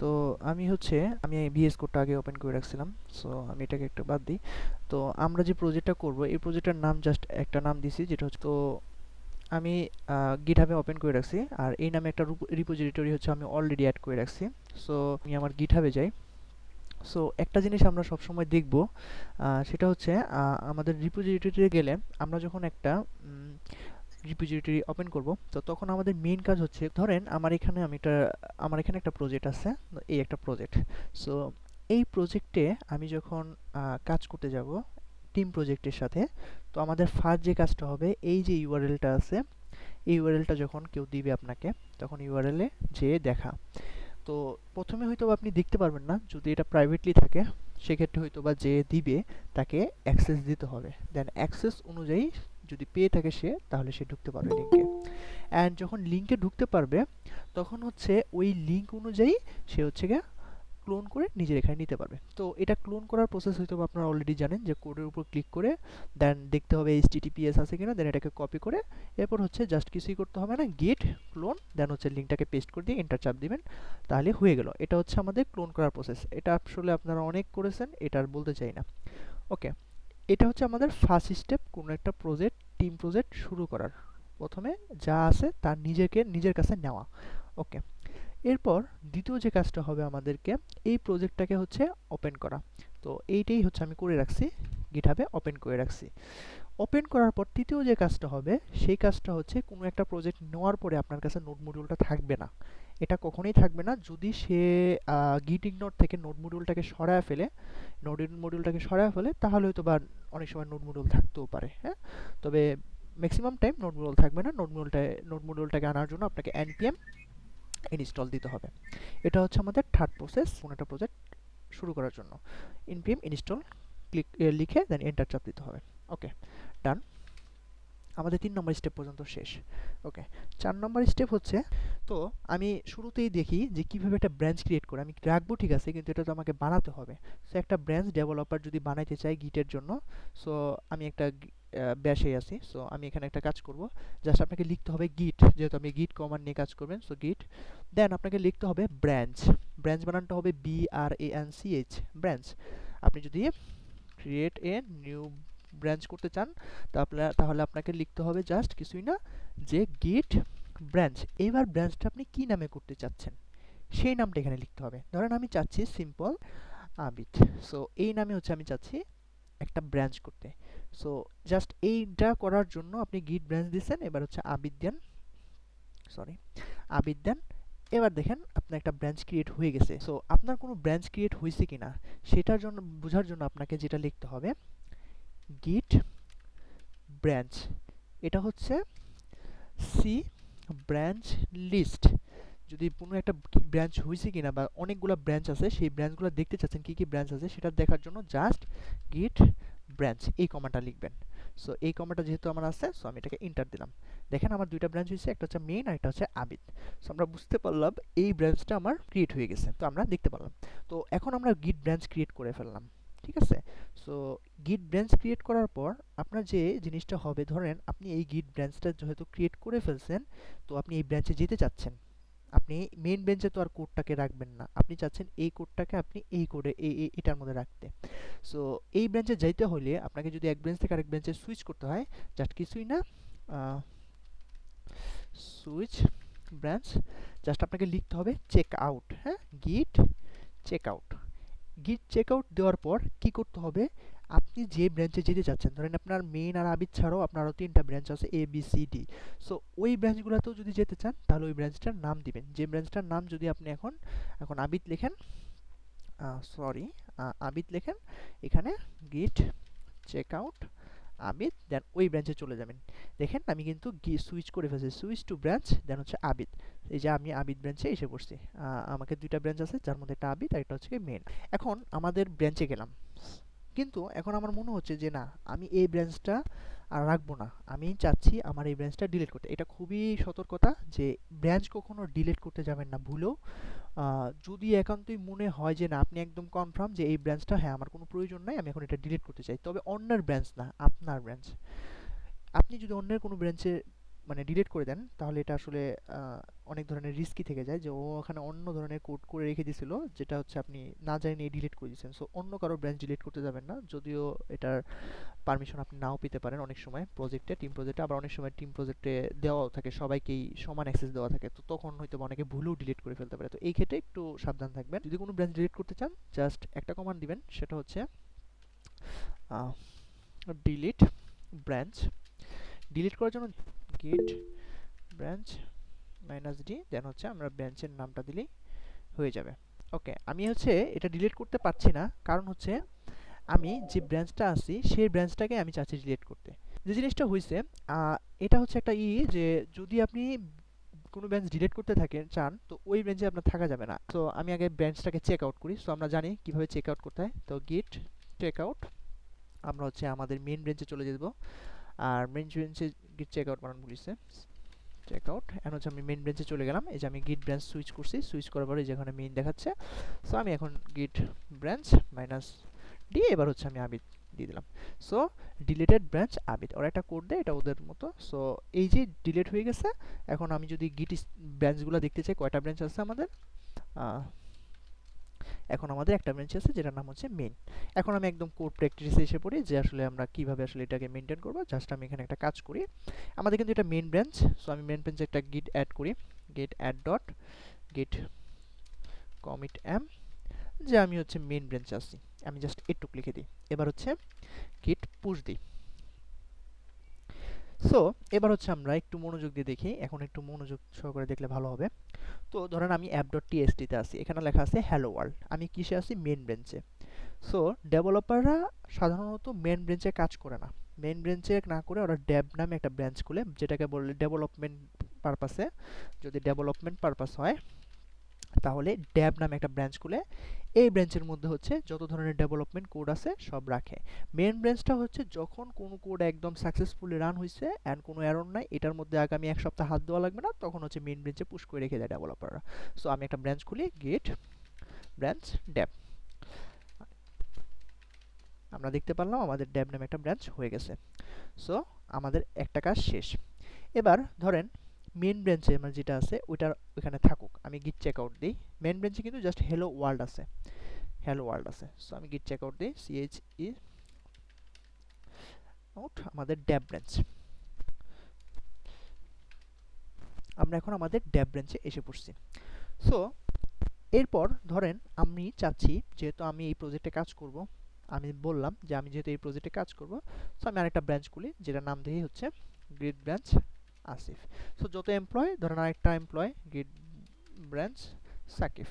তো আমি ভিএস কোডটা আগে ওপেন করে রাখছিলাম। সো আমি এটাকে একটু বাদ দিই। তো আমরা যে প্রজেক্টটা করব এই প্রজেক্টটার নাম জাস্ট একটা নাম দিছি, যেটা হচ্ছে তো আমি গিটহাবে ওপেন করে রাখছি, আর এই নামে একটা রিপোজিটরি আমি অলরেডি অ্যাড করে রাখছি। সো আমি আমার গিটহাবে যাই। সো একটা জিনিস আমরা সবসময় দেখব, সেটা হচ্ছে আমাদের রিপোজিটরিতে গেলে আমরা যখন একটা রিপোজিটরি ওপেন করব, তো তখন আমাদের মেইন কাজ হচ্ছে, ধরেন আমার এখানে একটা প্রজেক্ট আছে, এই একটা প্রজেক্ট। সো এই প্রজেক্টে আমি যখন কাজ করতে যাব টিম প্রজেক্টের সাথে, তো আমাদের ফার্স্ট যে কাজটা হবে, এই যে ইউআরএলটা আছে, এই ইউআরএলটা যখন কেউ দিবে আপনাকে, তখন ইউআরএল এ যেয়ে দেখা। তো প্রথমে হয়তোবা আপনি দেখতে পারবেন না, যদি এটা প্রাইভেটলি থাকে সেক্ষেত্রে হয়তোবা যে দিবে তাকে অ্যাক্সেস দিতে হবে, দেন অ্যাক্সেস অনুযায়ী যদি পেয়ে থাকে সে, তাহলে সে ঢুকতে পারবে লিঙ্কে। অ্যান্ড যখন লিঙ্কে ঢুকতে পারবে, তখন ওই লিঙ্ক অনুযায়ী সে গিয়ে ক্লোন করে নিজের এখানে নিতে পারবে। তো এটা ক্লোন করার প্রসেস হয়তো আপনারা অলরেডি জানেন, যে কোডের উপর ক্লিক করে দেন দেখতে হবে এইচটিটিপিএস আছে কিনা, দেন এটাকে কপি করে এরপর জাস্ট কিছুই করতে হবে না, গিট ক্লোন, দেন লিঙ্কটাকে পেস্ট করে দিয়ে এন্টার চাপ দিবেন, তাহলে হয়ে গেল। এটা আমাদের ক্লোন করার প্রসেস। এটা আসলে আপনারা অনেক করেছেন, এটা আর বলতে চাই না। ওকে, এটা আমাদের ফার্স্ট স্টেপ কোনো একটা টিম প্রজেক্ট শুরু করার। প্রথমে যা আছে তার নিজের কাছে নেওয়া। ওকে, এরপর দ্বিতীয় যে কাজটা হবে আমাদেরকে, এই প্রজেক্টটাকে ওপেন করা। তো এইটাই আমি করে রাখছি, গিটহাবে ওপেন করে রাখছি। ওপেন করার পর তৃতীয় যে কাজটা হবে, সেই কাজটা কোনো একটা প্রজেক্ট নেওয়ার পরে আপনার কাছে নোড মডিউলটা থাকবে না। এটা কখনোই থাকবে না যদি সে গিট ইগনোর থেকে নোড মডিউলটাকে সরায় ফেলে, তাহলে হয়তো বা অনেক সময় নোড মডিউল থাকতেও পারে, হ্যাঁ। তবে ম্যাক্সিমাম টাইম নোড মডিউল থাকবে না। নোড মডিউলটাকে আনার জন্য আপনাকে npm ইনস্টল দিতে হবে। এটা আমাদের থার্ড প্রসেস কোনো একটা প্রজেক্ট শুরু করার জন্য। npm ইনস্টল লিখে দেন এন্টার চাপ দিতে হবে। ওকে, ডান। আমাদের 3 নম্বর স্টেপ পর্যন্ত শেষ। ওকে, 4 নম্বর স্টেপ তো আমি শুরুতেই দেখি যে কিভাবে একটা ব্রাঞ্চ ক্রিয়েট করে আমি রাখবো, ঠিক আছে, কিন্তু এটা তো আমাকে বানাতে হবে। সো একটা ব্রাঞ্চ ডেভেলপার যদি বানাইতে চাই গিটের জন্য, সো আমি একটা ব্যাশে আছি। সো আমি এখানে একটা কাজ করব, জাস্ট আপনাকে লিখতে হবে গিট, যেহেতু আপনি গিট কমান্ড নিয়ে কাজ করবেন। সো গিট, দেন আপনাকে লিখতে হবে ব্রাঞ্চ। ব্রাঞ্চ বানানটা হবে BRANCH, ব্রাঞ্চ। আপনি যদি ক্রিয়েট এ নিউ ব্রাঞ্চ করতে চান, তাহলে আপনাকে লিখতে হবে জাস্ট কিছুই না, যে গিট ব্রাঞ্চ। এবার ব্রাঞ্চটা আপনি কি নামে করতে চাচ্ছেন সেই নামটা এখানে লিখতে হবে। ধরেন আমি চাচ্ছি সিম্পল আবিদ। সো এই নামে আমি চাচ্ছি একটা ব্রাঞ্চ করতে। সো জাস্ট এইটা করার জন্য আপনি গিট ব্রাঞ্চ দিচ্ছেন, এবার আবিদ দেন, সরি আবিদ দেন। এবার দেখেন আপনার একটা ব্রাঞ্চ ক্রিয়েট হয়ে গেছে। সো আপনার কোনো ব্রাঞ্চ ক্রিয়েট হয়েছে কিনা সেটার জন্য, বোঝার জন্য আপনাকে যেটা লিখতে হবে, গিট ব্রাঞ্চ, এটা সি ব্রাঞ্চ লিস্ট। যদি কোনো একটা ব্রাঞ্চ হয়েছে কিনা বা অনেকগুলো ব্রাঞ্চ আছে, সেই ব্রাঞ্চগুলো দেখতে চাচ্ছেন কি কি ব্রাঞ্চ আছে সেটা দেখার জন্য জাস্ট গিট ব্রাঞ্চ এই কমান্ডটা লিখবেন। সো এই কমান্ডটা যেহেতু আমার আছে, সো আমি এটাকে এন্টার দিলাম। দেখেন আমার দুইটা ব্রাঞ্চ হয়েছে, একটা মেইন আর একটা আবিদ। সো আমরা বুঝতে পারলাম এই ব্রাঞ্চটা আমার ক্রিয়েট হয়ে গেছে, তো আমরা দেখতে পারলাম। তো এখন আমরা গিট ব্রাঞ্চ ক্রিয়েট করে ফেললাম, ঠিক আছে। সো গিট ব্রাঞ্চ ক্রিয়েট করার পর আপনার যে জিনিসটা হবে, ধরেন আপনি এই গিট ব্রাঞ্চটা যেহেতু ক্রিয়েট করে ফেলছেন, তো আপনি এই ব্রাঞ্চে যেতে চাচ্ছেন। আপনি মেইন ব্রাঞ্চে তো আর কোডটাকে রাখবেন না, আপনি চাচ্ছেন এই কোডটাকে আপনি এই কোডে এটার মধ্যে রাখতে। সো এই ব্রাঞ্চে যাইতে হলে আপনাকে যদি এক ব্রাঞ্চ থেকে আরেক ব্রাঞ্চে সুইচ করতে হয়, জাস্ট কিছুই না, সুইচ ব্রাঞ্চ, জাস্ট আপনাকে লিখতে হবে চেক আউট, হ্যাঁ, গিট চেক আউট। গিট চেক আউট দেওয়ার পর কি করতে হবে, আপনি যে ব্রাঞ্চে যেতে চাচ্ছেন, ধরেন আপনার মেইন আর আবিদ ছাড়াও আপনার আরও 3টা ব্রাঞ্চ আছে ABCD। সো ওই ব্রাঞ্চগুলোতেও যদি যেতে চান, তাহলে ওই ব্রাঞ্চটার নাম দিবেন। যে ব্রাঞ্চটার নাম যদি আপনি এখন এখন আবিদ লেখেন, সরি আবিদ লেখেন, এখানে গিট চেক আউট আবিদ, দেন ওই ব্রাঞ্চে চলে যাবেন। দেখেন আমি কিন্তু সুইচ করে ফেলছি, সুইচ টু ব্রাঞ্চ, দেন আবিদ। এই যে আমি আবিদ ব্রাঞ্চে এসে পড়ছি। আমাকে দুইটা ব্রাঞ্চ আছে, যার মধ্যে একটা আবিদ আর একটা মেইন। এখন আমাদের ব্রাঞ্চে গেলাম, কিন্তু এখন আমার মনে হচ্ছে যে না, আমি এই ব্রাঞ্চটা আর রাখবো না, আমি চাচ্ছি আমার এই ব্রাঞ্চটা ডিলিট করতে। এটা খুবই সতর্কতা যে ব্রাঞ্চ কখনো ডিলিট করতে যাবেন না ভুলেও। যদি একান্তই মনে হয় যে না, আপনি একদম কনফার্ম যে এই ব্রাঞ্চটা হ্যাঁ আমার কোনো প্রয়োজন নাই, আমি এখন এটা ডিলিট করতে চাই, তবে অন্যের ব্রাঞ্চ না, আপনার ব্রাঞ্চ। আপনি যদি অন্যের কোনো ব্রাঞ্চে মানে ডিলিট করে দেন, তাহলে এটা আসলে অনেক ধরনের রিস্কি থেকে যায়, যে ও ওখানে অন্য ধরনের কোড করে রেখে দিয়েছিল, যেটা হচ্ছে আপনি না জানিয়ে ডিলিট করে দিয়েছেন। সো অন্য কারো ব্রাঞ্চ ডিলিট করতে যাবেন না, যদিও এটার পারমিশন আপনি নাও পেতে পারেন অনেক সময় প্রজেক্টে, টিম প্রজেক্টে, আবার অনেক সময় টিম প্রজেক্টে দেওয়াও থাকে, সবাইকেই সমান অ্যাক্সেস দেওয়া থাকে, তো তখন হয়তো অনেকে ভুলেও ডিলিট করে ফেলতে পারে। তো এই ক্ষেত্রে একটু সাবধান থাকবেন। যদি কোনো ব্রাঞ্চ ডিলিট করতে চান, জাস্ট একটা কমান্ড দিবেন, সেটা হচ্ছে ডিলিট ব্রাঞ্চ। ডিলিট করার জন্য গিট ব্রাঞ্চ -d, দেন হচ্ছে আমরা ব্রাঞ্চের নামটা দিলেই হয়ে যাবে। ওকে, আমি হচ্ছে এটা ডিলিট করতে পারছি না, কারণ হচ্ছে আমি যে ব্রাঞ্চটা আছি সেই ব্রাঞ্চটাকে আমি চাচ্ছি ডিলিট করতে। যে জিনিসটা হয়েছে, এটা হচ্ছে একটা যে যদি আপনি কোনো ব্রাঞ্চ ডিলিট করতে চান, তো ওই ব্রাঞ্চে আপনার থাকা যাবে না। তো আমি আগে ব্রাঞ্চটাকে চেক আউট করি। সো আমরা জানি কিভাবে চেক আউট করতে হয়। তো গিট চেক আউট, আমরা হচ্ছে আমাদের মেইন ব্রাঞ্চে চলে যাব, আর মেইন ব্রাঞ্চে গিট চেক আউট বানান বলিছে, চেক আউট। এখন হচ্ছে আমি মেইন ব্রাঞ্চে চলে গেলাম, এই যে আমি গিট ব্রাঞ্চ সুইচ করছি, সুইচ করার পরে যেখানে মেইন দেখাচ্ছে, সো আমি এখন গিট ব্রাঞ্চ -d, এবার হচ্ছে আমি আবিদ দিয়ে দিলাম। সো ডিলিটেড ব্রাঞ্চ আবিদ, ওরা একটা কোড দেয়, এটা ওদের মতো। সো এই যে ডিলিট হয়ে গেছে, এখন আমি যদি গিট ব্রাঞ্চগুলো দেখতে চাই, কয়টা ব্রাঞ্চ আছে আমাদের, এখন আমাদের একটা ব্রাঞ্চ আছে যেটার নাম হচ্ছে মেইন। এখন আমি একদম কোড প্র্যাকটিসে এসে পড়ি, যে আসলে আমরা কিভাবে আসলে এটাকে মেইনটেইন করব। জাস্ট আমি এখানে একটা কাজ করি, আমাদের কিন্তু এটা মেইন ব্রাঞ্চ। সো আমি মেইন ব্রাঞ্চে একটা গিট অ্যাড করি, গিট অ্যাড ডট গিট কমিট এম, যে আমি হচ্ছে মেইন ব্রাঞ্চে আছি, আমি জাস্ট এটুক লিখে দিই। এবার হচ্ছে গিট পুশ দিই। সো এবার হচ্ছে আমরা একটু মনোযোগ দিয়ে দেখি, এখন একটু মনোযোগ সহকারে দেখলে ভালো হবে। তো ধরেন আমি app.txt তে আছি, এখানে লেখা আছে হ্যালো ওয়ার্ল্ড, আমি কিসে আছি, মেইন ব্রাঞ্চে। সো ডেভেলপাররা সাধারণত মেইন ব্রাঞ্চে কাজ করে না, মেইন ব্রাঞ্চে না করে ওরা ডেভ নামে একটা ব্রাঞ্চ খুলে, যেটাকে বলে ডেভেলপমেন্ট পারপাসে। যদি ডেভেলপমেন্ট পারপাস হয়, তাহলে ড্যাব নামে একটা ব্রাঞ্চ খুলে এই ব্রাঞ্চের মধ্যে হচ্ছে যত ধরনের ডেভেলপমেন্ট কোড আছে সব রাখে। মেইন ব্রাঞ্চটা হচ্ছে যখন কোনো কোড একদম সাকসেসফুলি রান হয়েছে অ্যান্ড কোনো এরর নাই, এটার মধ্যে আগামী এক সপ্তাহ হাত দেওয়া লাগবে না, তখন হচ্ছে মেইন ব্রাঞ্চে পুশ করে রেখে দেয় ডেভেলপাররা। সো আমি একটা ব্রাঞ্চ খুলি, গেট ব্রাঞ্চ ড্যাব, আমরা দেখতে পারলাম আমাদের ড্যাব নামে একটা ব্রাঞ্চ হয়ে গেছে। সো আমাদের একটা কাজ শেষ। এবার ধরেন মেইন ব্রাঞ্চে আমার যেটা আছে ওইটার ওইখানে থাকুক, আমি গিট চেক আউট দিই। মেইন ব্রাঞ্চে কিন্তু জাস্ট হ্যালো ওয়ার্ল্ড আছে, হ্যালো ওয়ার্ল্ড আছে। সো আমি গিট চেক আউট দিই, che আউট, আমাদের ড্যাব ব্রাঞ্চ। আমরা এখন আমাদের ড্যাব ব্রাঞ্চে এসে পড়ছি। সো এরপর ধরেন আমি চাচ্ছি, যেহেতু আমি এই প্রজেক্টে কাজ করব, আমি বললাম যে আমি যেহেতু এই প্রজেক্টে কাজ করব, সো আমি আরেকটা ব্রাঞ্চ খুলি, যেটার নাম দিই হচ্ছে গিট ব্রাঞ্চ আসিফ। সো যত এমপ্লয়, ধরেন আরেকটা এমপ্লয় গিট ব্রাঞ্চ সাকিফ।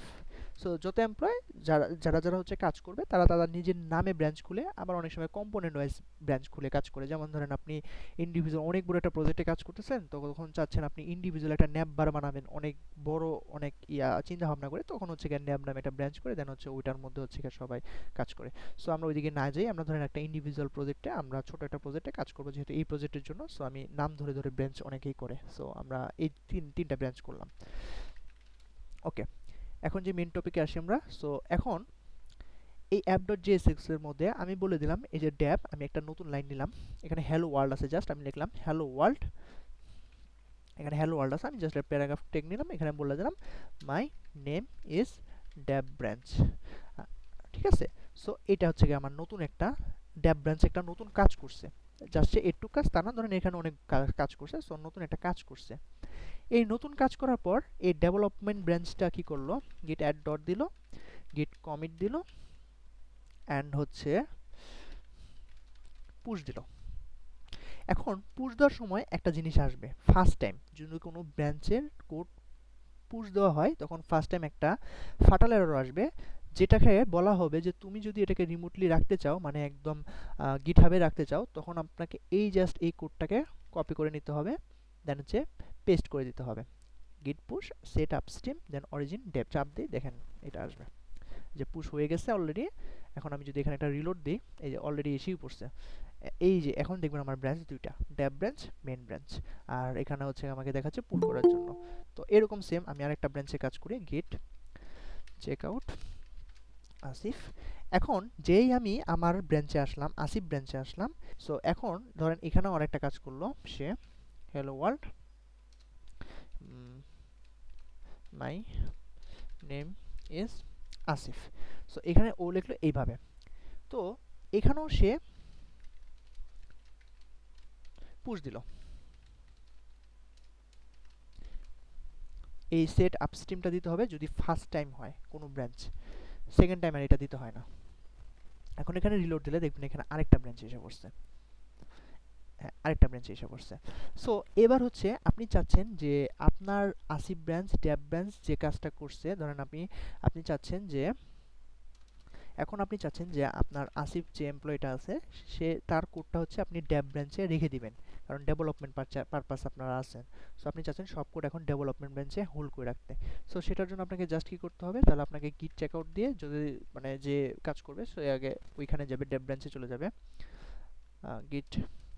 সো যত এমপ্লয় যারা যারা যারা হচ্ছে কাজ করবে, তারা তাদের নিজের নামে ব্রাঞ্চ খুলে, আবার অনেক সময় কম্পোনেন্ট ওয়াইজ ব্রাঞ্চ খুলে কাজ করে। যেমন ধরেন আপনি ইন্ডিভিজুয়াল অনেক বড় একটা প্রজেক্টে কাজ করতেছেন, তখন চাচ্ছেন আপনি ইন্ডিভিজুয়াল একটা ন্যাপ বার বানাবেন, অনেক বড়, অনেক চিন্তা ভাবনা করে, তখন হচ্ছে গিয়ে ন্যাপ নামে একটা ব্রাঞ্চ করে দেন হচ্ছে ওইটার মধ্যে হচ্ছে গিয়ে সবাই কাজ করে। সো আমরা ওইদিকে না যাই, আমরা ধরেন একটা ইন্ডিভিজুয়াল প্রজেক্টে, আমরা ছোট একটা প্রজেক্টে কাজ করবো যেহেতু এই প্রজেক্টের জন্য। সো আমি নাম ধরে ধরে ব্রাঞ্চ অনেকেই করে, সো আমরা এই তিনটা ব্রাঞ্চ করলাম। ওকে, এখন যে মেইন টপিকে আসি আমরা। সো এখন এই app.jsx এর মধ্যে আমি বলে দিলাম, এই যে ড্যাব, আমি একটা নতুন লাইন নিলাম, এখানে হ্যালো ওয়ার্ল্ড আছে, জাস্ট আমি লিখলাম হ্যালো ওয়ার্ল্ড, এখানে হ্যালো ওয়ার্ল্ড আছে, আমি জাস্ট একটা প্যারাগ্রাফ টেক নিলাম, এখানে বলে দিলাম মাই নেম ইজ ড্যাব ব্রাঞ্চ। ঠিক আছে। সো এটা হচ্ছে কি আমার নতুন একটা ড্যাব ব্রাঞ্চ একটা নতুন কাজ করছে, জাস্ট সে একটু কাজ তা না, ধরেন এখানে অনেক কাজ করছে, সো নতুন একটা কাজ করছে। এই নতুন কাজ করার পর এই ডেভেলপমেন্ট ব্রাঞ্চটা কি করলো, গিট অ্যাড ডট দিল, গিট কমিট দিল, অ্যান্ড হচ্ছে পুশ দিল। এখন পুশ দেওয়ার সময় একটা জিনিস আসবে, ফার্স্ট টাইম যদি কোনো ব্রাঞ্চের কোড পুশ দেওয়া হয়, তখন ফার্স্ট টাইম একটা ফাটাল এরর আসবে, যেটাকে বলা হবে যে তুমি যদি এটাকে রিমোটলি রাখতে চাও, মানে একদম গিটহাবে রাখতে চাও, তখন আপনাকে এই জাস্ট এই কোডটাকে কপি করে নিতে হবে, দেন হচ্ছে পেস্ট করে দিতে হবে। গিট পুশ সেট আপস্ট্রিম দেন অরিজিন ডেপ, চাপ দিই, দেখেন এটা আসবে যে পুশ হয়ে গেছে অলরেডি। এখন আমি যদি এখানে একটা রিলোড দিই, এই যে অলরেডি এসেই পড়ছে। এই যে এখন দেখবেন আমার ব্রাঞ্চ দুইটা, ড্যাব ব্রাঞ্চ, মেইন ব্রাঞ্চ, আর এখানে হচ্ছে আমাকে দেখাচ্ছে পুল করার জন্য। তো এরকম সেম আমি আরেকটা ব্রাঞ্চে কাজ করি, গেট চেক আউট আসিফ। এখন যেই আমি আমার ব্রাঞ্চে আসলাম, আসিফ ব্রাঞ্চে আসলাম, সো এখন ধরেন এখানেও আরেকটা কাজ করলো সে, hello world, my name is Asif. So এখানে ও লিখলো এইভাবে। তো এখানেও সে পুশ দিল। এই সেট আপস্ট্রিমটা দিতে হবে যদি ফার্স্ট টাইম হয় কোনো ব্রাঞ্চ, সেকেন্ড টাইম আর এটা দিতে হয় না। এখন এখানে রিলোড দিলে দেখবেন এখানে আরেকটা ব্রাঞ্চ এসে পড়ছে। হ্যাঁ, আরেকটা ব্রাঞ্চ এসে পড়ছে। সো এবার হচ্ছে আপনি চাচ্ছেন যে আপনার আসিফ ব্রাঞ্চ, ড্যাব ব্রাঞ্চ যে কাজটা করছে, ধরেন আপনি চাচ্ছেন যে এখন আপনি চাচ্ছেন যে আপনার আসিফ যে এমপ্লয়িটা আছে সে তার কোডটা হচ্ছে আপনি ড্যাব ব্রাঞ্চে রেখে দিবেন, কারণ ডেভেলপমেন্ট পারপাস আপনারা আছেন। সো আপনি চাচ্ছেন সব কোড এখন ডেভেলপমেন্ট ব্রাঞ্চে হোল্ড করে রাখতে। সো সেটার জন্য আপনাকে জাস্ট কি করতে হবে, তাহলে আপনাকে গিট চেকআউট দিয়ে যদি মানে যে কাজ করবে সে আগে ওইখানে যাবে, ড্যাব ব্রাঞ্চে চলে যাবে। গিট,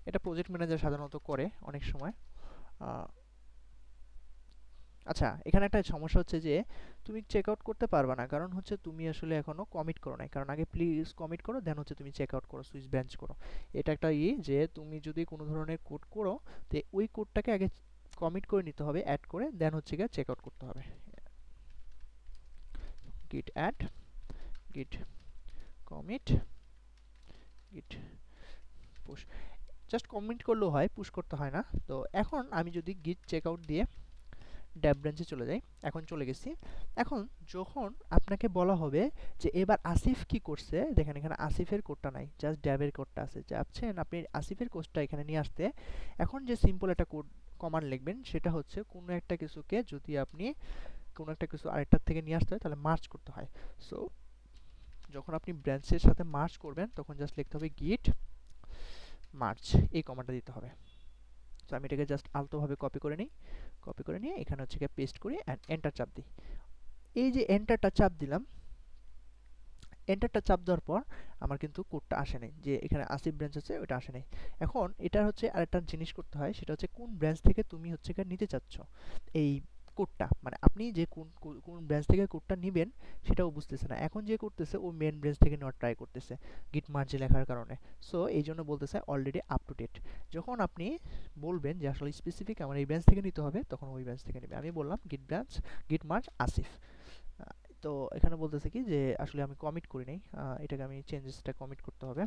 এটা প্রজেক্ট ম্যানেজার সাধারণত করে অনেক সময়। আচ্ছা, এখানে একটা সমস্যা হচ্ছে যে তুমি চেক আউট করতে পারবা না, কারণ হচ্ছে তুমি আসলে এখনো কমিট করো নাই। কারণ আগে প্লিজ কমিট করো, দেন হচ্ছে তুমি চেক আউট করো, সুইচ ব্রাঞ্চ করো। এটা একটা যে তুমি যদি কোনো ধরনের কোড করো তো ওই কোডটাকে আগে কমিট করে নিতে হবে, অ্যাড করে, দেন হচ্ছে গিয়ে চেক আউট করতে হবে। গিট অ্যাড, গিট কমিট, গিট পুশ। জাস্ট কমিট করলেও হয়, পুশ করতে হয় না। তো এখন আমি যদি গিট চেক আউট দিয়ে ড্যাব ব্রাঞ্চে চলে যাই, এখন চলে গেছি। এখন যখন আপনাকে বলা হবে যে এবার আসিফ কি করছে, দেখেন এখানে আসিফের কোডটা নাই, জাস্ট ড্যাবের কোডটা আছে। চাচ্ছেন আপনি আসিফের কোডটা এখানে নিয়ে আসতে, এখন যে সিম্পল একটা কোড কমান্ড লিখবেন সেটা হচ্ছে কোনো একটা কিছুকে যদি আপনি কোনো একটা কিছু আরেকটার থেকে নিয়ে আসতে হয় তাহলে মার্জ করতে হয়। সো যখন আপনি ব্রাঞ্চের সাথে মার্জ করবেন তখন জাস্ট লিখতে হবে গিট মার্জ, এই কমান্ডটা দিতে হবে। তো আমি এটাকে জাস্ট আলতোভাবে কপি করে নিই, কপি করে নিয়ে এখানে হচ্ছে গিয়ে পেস্ট করি অ্যান্ড এন্টার চাপ দিই। এই যে এন্টারটা চাপ দিলাম, এন্টারটা চাপ দেওয়ার পর আমার কিন্তু কোডটা আসে নাই, যে এখানে আসিফ ব্রাঞ্চ আছে ওটা আসে নাই। এখন এটা হচ্ছে আরেকটা জিনিস করতে হয়, সেটা হচ্ছে কোন ব্রাঞ্চ থেকে তুমি হচ্ছে গিয়ে নিতে চাচ্ছ এই কোডটা, মানে আপনি যে কোন ব্রাঞ্চ থেকে কোডটা নিবেন সেটাও বুঝতেছে না। এখন যে করতেছে ও মেন ব্রাঞ্চ থেকে নেওয়ার ট্রাই করতেছে গিট মার্জে লেখার কারণে। সো এই জন্য বলতেছে অলরেডি আপ টু ডেট। যখন আপনি বলবেন যে আসলে স্পেসিফিক আমার এই ব্রাঞ্চ থেকে নিতে হবে তখন ওই ব্রাঞ্চ থেকে নেবে। আমি বললাম গিট ব্রাঞ্চ, গিট মার্জ আসিফ। তো এখানে বলতেছে কি যে আসলে আমি কমিট করি নাই, এটাকে আমি চেঞ্জেসটা কমিট করতে হবে।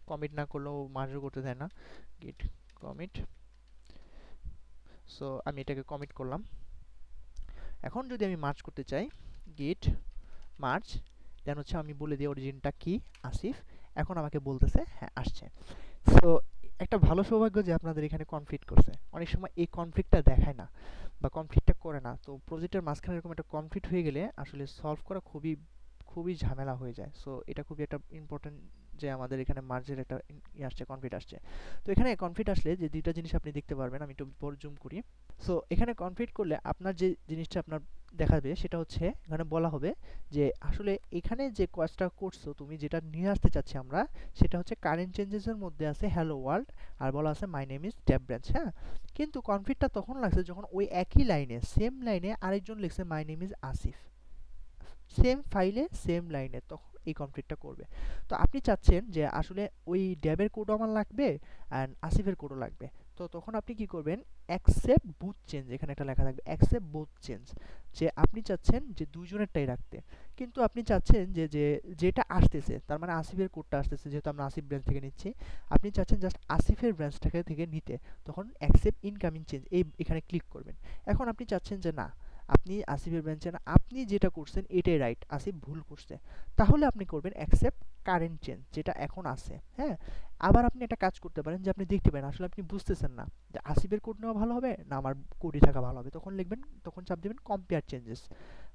কমিট না করলেও মার্জও করতে দেয় না, গিট কমিট। সো আমি এটাকে কমিট করলাম। এখন যদি আমি মার্জ করতে চাই, গিট মার্জ, দেন হচ্ছে আমি বলে দিই অরিজিনটা কি, আসিফ। এখন আমাকে বলতেছে হ্যাঁ আসছে। সো একটা ভালো সৌভাগ্য যে আপনাদের এখানে কনফ্লিক্ট করছে। অনেক সময় এই কনফ্লিক্টটা দেখায় না বা কনফ্লিক্টটা করে না। তো প্রজেক্টের মাঝখানে এরকম একটা কনফ্লিক্ট হয়ে গেলে আসলে সলভ করা খুবই খুবই ঝামেলা হয়ে যায়। সো এটা খুবই একটা ইম্পর্টেন্ট যে আমাদের এখানে মার্জের একটা আসছে, কনফ্লিক্ট আসছে। তো এখানে কনফ্লিক্ট আসলে যে দুইটা জিনিস আপনি দেখতে পারবেন, আমি একটু বড় জুম করি। সো এখানে কনফ্লিক্ট করলে আপনার যে জিনিসটা আপনার দেখাবে সেটা হচ্ছে এখানে বলা হবে যে আসলে এখানে যে কাজটা করছো তুমি, যেটা নিয়ে আসতে চাচ্ছি আমরা, সেটা হচ্ছে কারেন্ট চেঞ্জেসের মধ্যে আছে হ্যালো ওয়ার্ল্ড আর বলা আছে মাই নেম ইজ ট্যাব ব্রাঞ্চ। হ্যাঁ, কিন্তু কনফ্লিক্টটা তখন লাগছে যখন ওই একই লাইনে, সেম লাইনে আরেকজন লিখছে মাই নেম ইজ আসিফ, সেম ফাইলে সেম লাইনে, তখন এই কনফ্লিক্টটা করবে। তো আপনি চাচ্ছেন যে আসলে ওই ড্যাবের কোডও আমার লাগবে অ্যান্ড আসিফের কোডও লাগবে। তো তখন আপনি কি করবেন, অ্যাকসেপ্ট বুথ চেঞ্জ, এখানে একটা লেখা থাকবে অ্যাকসেপ্ট বুথ চেঞ্জ, যে আপনি চাচ্ছেন যে দুইজনেরটাই রাখতে, কিন্তু আপনি চাচ্ছেন যে যেটা আসতেছে তার মানে আসিফের কোডটা আসতেছে, যেহেতু আমরা আসিফ ব্রাঞ্চ থেকে নিচ্ছি, আপনি চাচ্ছেন জাস্ট আসিফের ব্রাঞ্চটাকে থেকে নিতে, তখন অ্যাকসেপ্ট ইনকামিং চেঞ্জ এই এখানে ক্লিক করবেন। এখন আপনি চাচ্ছেন যে না, আপনি আসিফের ব্রাঞ্চে না, আপনি যেটা করছেন এটাই রাইট, আসিফ ভুল করছে, তাহলে আপনি করবেন অ্যাকসেপ্ট কারেন্ট চেঞ্জ, যেটা এখন আছে। হ্যাঁ, আবার আপনি একটা কাজ করতে পারেন যে আপনি দেখতে পারেন আসলে আপনি বুঝতেছেন না যে আসিফের কোড নেওয়া ভালো হবে না আমার কোডই থাকা ভালো হবে, তখন লিখবেন, তখন চাপ দিবেন কম্পেয়ার চেঞ্জেস।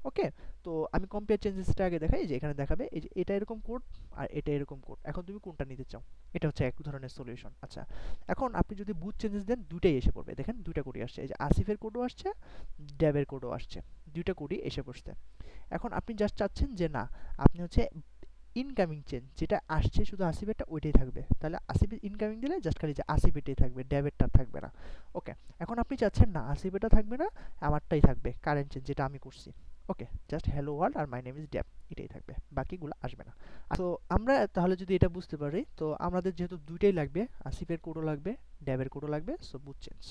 ওকে, তো আমি কম্পেয়ার চেঞ্জেসটা আগে দেখাই, যে এখানে দেখাবে এই যে এটা এরকম কোড আর এটা এরকম কোড, এখন তুমি কোনটা নিতে চাও, এটা হচ্ছে এক ধরনের সলিউশন। আচ্ছা, এখন আপনি যদি বুথ চেঞ্জেস দেন দুইটাই এসে পড়বে, দেখেন দুইটা কোডই আসছে, এই যে আসিফের কোডও আসছে, ড্যাবের কোডও আসছে, দুইটা কোডই এসে পড়ছে। এখন আপনি জাস্ট চাচ্ছেন যে না, আপনি হচ্ছে ইনকামিং চেঞ্জ যেটা আসছে শুধু আসিফেরটা ওইটাই থাকবে, তাহলে আসিফের ইনকামিং দিলে জাস্ট খালি যে আসিফ এটাই থাকবে, ড্যাবেরটা থাকবে না। ওকে, এখন আপনি চাচ্ছেন না আসিফেরটা থাকবে না, আমারটাই থাকবে কারেন্ট চেঞ্জ যেটা আমি করছি। ওকে, জাস্ট হ্যালো ওয়ার্ল্ড আর মাই নেম ইজ ড্যাব এটাই থাকবে, বাকিগুলো আসবে না। তো আমরা তাহলে যদি এটা বুঝতে পারি, তো আমাদের যেহেতু দুইটাই লাগবে, আসিফের কোডও লাগবে, ড্যাবের কোডও লাগবে, সো বুথ চেঞ্জ।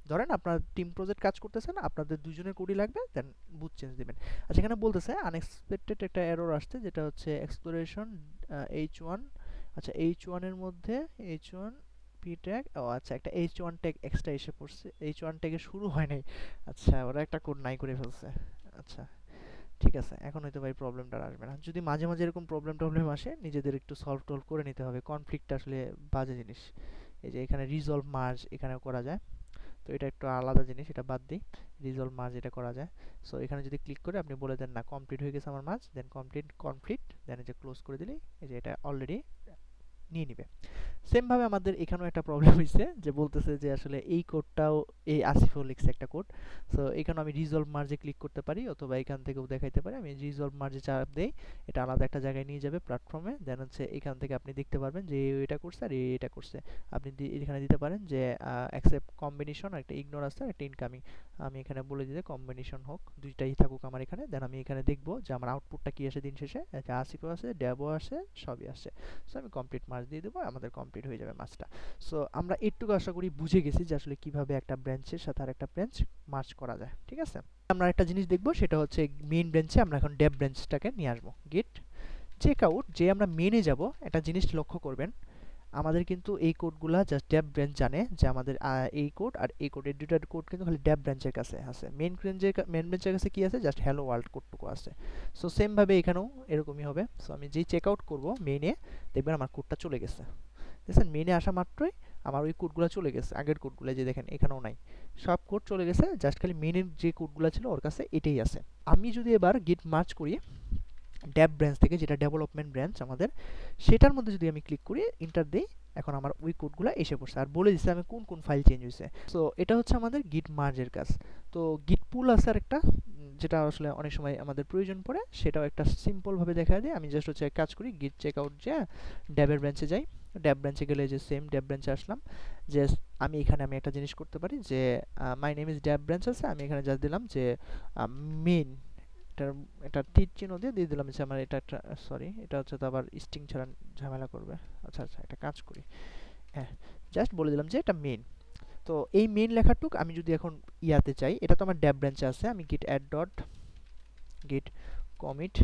ধরেন আপনার টিম প্রজেক্ট কাজ করতেছেন, আপনাদের দুজনের কোডই লাগবে, দেন বুথ চেঞ্জ দিবেন। আচ্ছা, এখানে বলতেছে আনএক্সপেক্টেড একটা এরর আসছে, যেটা হচ্ছে এক্সপ্লোরেশন H1। আচ্ছা, H1 এর মধ্যে H1 পি ট্যাগ, ও আচ্ছা একটা H1 ট্যাগ এক্সট্রা এসে পড়ছে, H1 ট্যাগে শুরু হয় নাই। আচ্ছা, ওরা একটা কোড নাই করে ফেলছে। আচ্ছা, ঠিক আছে, এখন হয়তো ভাই প্রবলেমটা আর আসবে না। যদি মাঝে মাঝে এরকম প্রবলেম আসে, নিজেদের একটু সলভ টলভ করে নিতে হবে। কনফ্লিক্টটা আসলে বাজে জিনিস। এই যে এখানে রিজলভ মার্জ এখানেও করা যায়, তো এটা একটু আলাদা জিনিস, এটা বাদ দিই। রিজলভ মার্জ এটা করা যায়। সো এখানে যদি ক্লিক করে আপনি বলে দেন না কমপ্লিট হয়ে গেছে আমার মার্জ, দেন কমপ্লিট, দেন এই যে ক্লোজ করে দিলেই এই যে এটা অলরেডি নিয়ে নিবে। সেম ভাবে আমাদের এখানেও একটা প্রবলেম হইছে, যে বলতেছে যে আসলে এই কোডটাও এই আসিফও লিখছে একটা কোড। সো এখানে আমি রিজলভ মার্জে ক্লিক করতে পারি, অথবা এখান থেকেও দেখাইতে পারি। আমি রিজলভ মার্জে চাপ দেই, এটা আলাদা একটা জায়গায় নিয়ে যাবে প্ল্যাটফর্মে। দেন হচ্ছে এখান থেকে আপনি দেখতে পারবেন যে এটা করছে আর এটা করছে। আপনি এখানে দিতে পারেন যে অ্যাকসেপ্ট কম্বিনেশন, একটা ইগনোর আছে, একটা ইনকামিং। আমি এখানে বলে দিতে কম্বিনেশন হোক, দুইটাই থাকুক আমার এখানে। দেন আমি এখানে দেখবো যে আমার আউটপুটটা কি আসে দিন শেষে। আসিফও আছে, ড্যাবও আসে, সবই আসে। সো আমি কমপ্লিট মার্জ দিয়ে দেবো, আমাদের কমপ্লিট হয়ে যাবে মার্জটা। সো আমরা একটু আশা করি বুঝে গেছি যে আসলে কিভাবে একটা ব্রাঞ্চের সাথে আরেকটা ব্রাঞ্চ মার্জ করা যায়। ঠিক আছে, আমরা একটা জিনিস দেখবো, সেটা হচ্ছে মেইন ব্রাঞ্চে আমরা এখন ডেভ ব্রাঞ্চটাকে নিয়ে আসবো। গেট চেক আউট, যে আমরা মেনে যাব, একটা জিনিস লক্ষ্য করবেন, আমাদের কিন্তু এই কোডগুলা জাস্ট ডেভ ব্রাঞ্চ জানে যে আমাদের এই কোড আর এই কোড, এই দুটার কোড কিন্তু খালি ডেভ ব্রাঞ্চের কাছে আছে। মেন ব্রাঞ্চের কাছে কি আছে, জাস্ট হ্যালো ওয়ার্ল্ড কোডটুকু আছে। সো সেম ভাবে এখানেও এরকমই হবে। সো আমি যেই চেক আউট করবো মেইনে, দেখবেন আমার কোডটা চলে গেছে। দেখছেন, মেইনে আসা মাত্রই আমার ওই কোডগুলো চলে গেছে, আগের কোডগুলো যে দেখেন এখানেও নাই, সব কোড চলে গেছে, জাস্ট খালি মেইনের যে কোডগুলো ছিল ওর কাছে এটাই আছে। আমি যদি এবার গিট মার্জ করি ডেভ ব্রাঞ্চ থেকে, যেটা ডেভেলপমেন্ট ব্রাঞ্চ আমাদের, সেটার মধ্যে যদি আমি ক্লিক করি, এন্টার দেই, এখন আমার ওই কোডগুলো এসে পড়ছে আর বলে দিচ্ছে আমি কোন কোন ফাইল চেঞ্জ হয়েছে। সো এটা হচ্ছে আমাদের গিট মার্জের কাজ। তো গিট পুল আছে আর একটা, যেটা আসলে অনেক সময় আমাদের প্রয়োজন পড়ে, সেটাও একটা সিম্পল ভাবে দেখা দিই। আমি জাস্ট হচ্ছে কাজ করি, গিট চেক আউট যে ড্যাবের ব্রাঞ্চে যাই, ড্যাব ব্রাঞ্চে গেলে যে সেম ড্যাব ব্রাঞ্চে আসলাম। যে আমি এখানে আমি একটা জিনিস করতে পারি, যে মাই নেম ইজ ড্যাব ব্রাঞ্চ আছে, আমি এখানে জাস্ট দিলাম যে মেইন, এটার এটা তীর চিহ্ন দিয়ে দিলাম যে আমার এটা একটা, সরি এটা হচ্ছে তো আবার স্ট্রিং ছাড়া ঝামেলা করবে। আচ্ছা আচ্ছা, একটা কাজ করি, হ্যাঁ, জাস্ট বলে দিলাম যে এটা মেইন। তো এই মেইন লেখাটুক আমি যদি এখন ইয়াতে চাই, এটা তো আমার ড্যাব ব্রাঞ্চে আছে, আমি গিট অ্যাড ডট গিট কমিট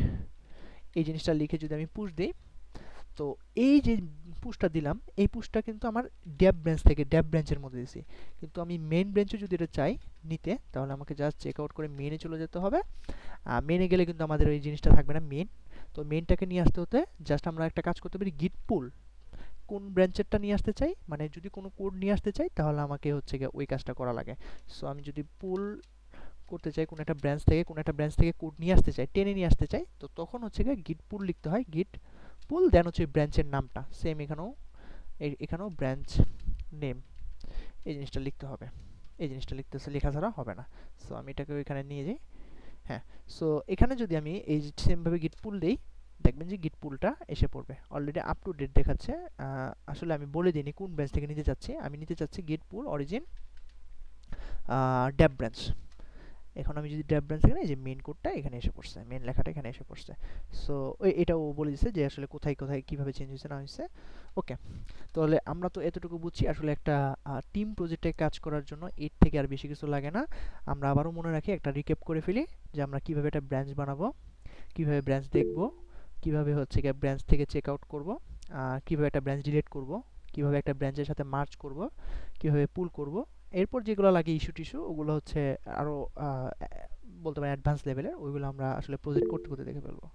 এই জিনিসটা লিখে যদি আমি পুশ দিই, তো এই যে পুশটা দিলাম, এই পুশটা কিন্তু আমার ড্যাব ব্রাঞ্চ থেকে ড্যাব ব্রাঞ্চের মধ্যে দিছি। কিন্তু আমি মেইন ব্রাঞ্চে যদি এটা চাই নিতে, তাহলে আমাকে জাস্ট চেক আউট করে মেইনে চলে যেতে হবে। মেইনে গেলে কিন্তু আমাদের ওই জিনিসটা থাকবে না, মেইন। তো মেইনটাকে নিয়ে আসতে হতে জাস্ট আমরা একটা কাজ করতে পারি, গিট পুল কোন ব্রাঞ্চেরটা নিয়ে আসতে চাই, মানে যদি কোনো কোড নিয়ে আসতে চাই, তাহলে আমাকে হচ্ছে গিয়ে ওই কাজটা করা লাগে। সো আমি যদি পুল করতে চাই কোনো একটা ব্রাঞ্চ থেকে কোড নিয়ে আসতে চাই, টেনে নিয়ে আসতে চাই, তো তখন হচ্ছে গিয়ে গিট পুল লিখতে হয়, গিট পুল, দেন হচ্ছে ব্রাঞ্চের নামটা সেম এখানেও ব্রাঞ্চ নেম, এই জিনিসটা লিখতে হবে। এই জিনিসটা লেখা ছাড়া হবে না। সো আমি এটাকে এখানে নিয়ে যাই, হ্যাঁ। সো এখানে যদি আমি এই সেম ভাবে গিট পুল দেই, দেখবেন যে গিট পুলটা এসে পড়বে, অলরেডি আপ টু ডেট দেখাচ্ছে। আসলে আমি বলে দিইনি কোন ব্রাঞ্চ থেকে নিতে চাচ্ছি, আমি নিতে চাচ্ছি গিট পুল অরিজিন ডেভ ব্রাঞ্চ। এখন আমি যদি ডেভ ব্রাঞ্চ এখানে, এই যে মেইন কোডটা এখানে এসে পড়ছে, মেইন লেখাটা এখানে এসে পড়ছে। সো এটাও বলে দিচ্ছে যে আসলে কোথায় কোথায় কিভাবে চেঞ্জ হয়েছে না হয়েছে। ওকে, তাহলে আমরা তো এতটুকু বুঝছি, আসলে একটা টিম প্রজেক্টে কাজ করার জন্য এর থেকে আর বেশি কিছু লাগে না। আমরা আবারও মনে রাখি, একটা রিক্যাপ করে ফেলি, যে আমরা কিভাবে একটা ব্রাঞ্চ বানাবো, কিভাবে ব্রাঞ্চ দেখব, কিভাবে হচ্ছে গিয়ে ব্রাঞ্চ থেকে চেক আউট করবো, কিভাবে একটা ব্রাঞ্চ ডিলিট করব, কিভাবে একটা ব্রাঞ্চের সাথে মার্জ করব, কিভাবে পুল করব। এরপর যেগুলো লাগে ইস্যু টিস্যু, ওগুলো হচ্ছে আরও বলতে পারেন অ্যাডভান্স লেভেলের, ওইগুলো আমরা আসলে প্রজেক্ট করতে করতে দেখে ফেলবো।